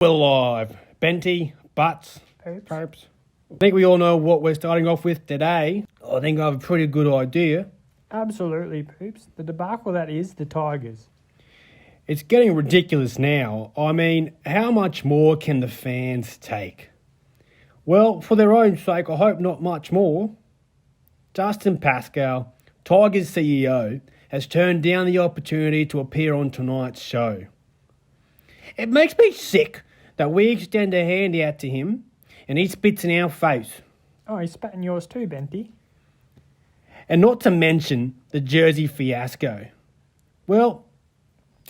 We're live. Benty, Butts, Poops. I think we all know what we're starting off with today. I think I have a pretty good idea. Absolutely, Poops. The debacle that is the Tigers. It's getting ridiculous now. I mean, how much more can the fans take? Well, for their own sake, I hope not much more. Justin Pascal, Tigers CEO, has turned down the opportunity to appear on tonight's show. It makes me sick that we extend a hand out to him and he spits in our face. Oh, he's spat in yours too, Benty. And not to mention the jersey fiasco. Well,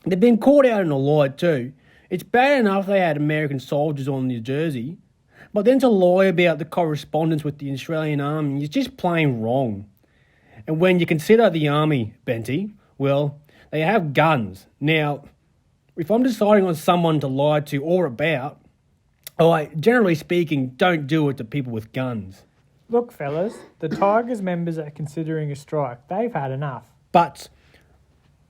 they've been caught out in a lie too. It's bad enough they had American soldiers on the jersey, but then to lie about the correspondence with the Australian Army is just plain wrong. And when you consider the Army, Benty, well, they have guns. Now, if I'm deciding on someone to lie to or about, I, generally speaking, don't do it to people with guns. Look, fellas, the Tigers members are considering a strike. They've had enough. But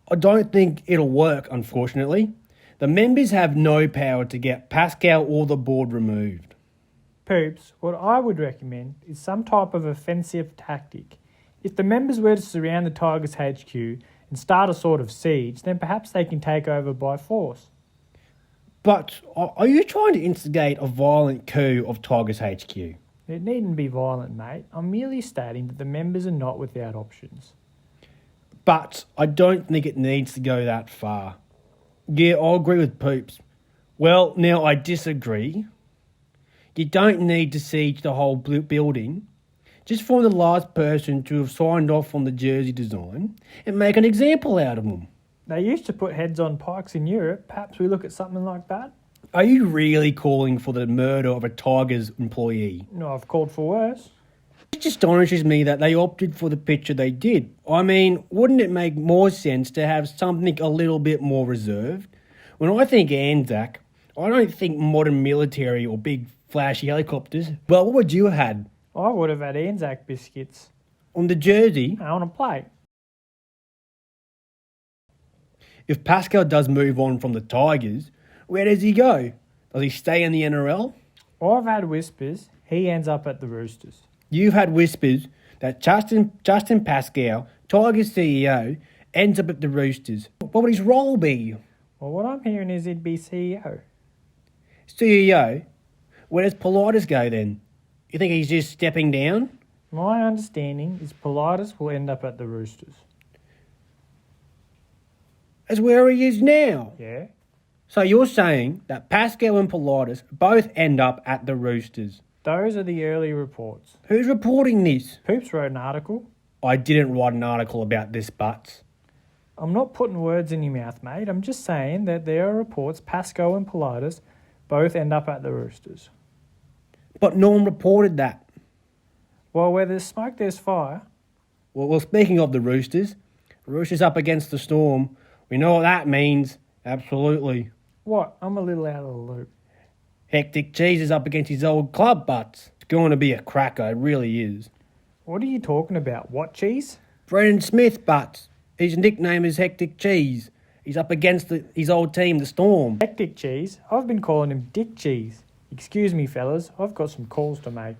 I don't think it'll work, unfortunately. The members have no power to get Pascal or the board removed. Poops, what I would recommend is some type of offensive tactic. If the members were to surround the Tigers HQ and start a sort of siege, then perhaps they can take over by force. But are you trying to instigate a violent coup of Tigers HQ? It needn't be violent, mate. I'm merely stating that the members are not without options. But I don't think it needs to go that far. Yeah, I'll agree with Poops. Well, now I disagree. You don't need to siege the whole building. Just find the last person to have signed off on the jersey design and make an example out of them. They used to put heads on pikes in Europe. Perhaps we look at something like that? Are you really calling for the murder of a Tigers employee? No, I've called for worse. It astonishes me that they opted for the picture they did. I mean, wouldn't it make more sense to have something a little bit more reserved? When I think Anzac, I don't think modern military or big flashy helicopters. Well, what would you have had? I would have had Anzac biscuits. On the jersey? On a plate. If Pascal does move on from the Tigers, where does he go? Does he stay in the NRL? I've had whispers he ends up at the Roosters. You've had whispers that Justin Pascal, Tigers CEO, ends up at the Roosters. What would his role be? Well, what I'm hearing is he'd be CEO. CEO? Where does Politis go then? You think he's just stepping down? My understanding is Politis will end up at the Roosters. That's where he is now. Yeah. So you're saying that Pascal and Politis both end up at the Roosters? Those are the early reports. Who's reporting this? Poops wrote an article. I didn't write an article about this, Butts. I'm not putting words in your mouth, mate. I'm just saying that there are reports Pascal and Politis both end up at the Roosters. But no one reported that. Well, where there's smoke, there's fire. Well, speaking of the Roosters up against the Storm. We know what that means. Absolutely. What? I'm a little out of the loop. Hectic Cheese is up against his old club, Butts. It's going to be a cracker, it really is. What are you talking about? What cheese? Brendan Smith, Butts. His nickname is Hectic Cheese. He's up against his old team, the Storm. Hectic Cheese? I've been calling him Dick Cheese. Excuse me, fellas. I've got some calls to make.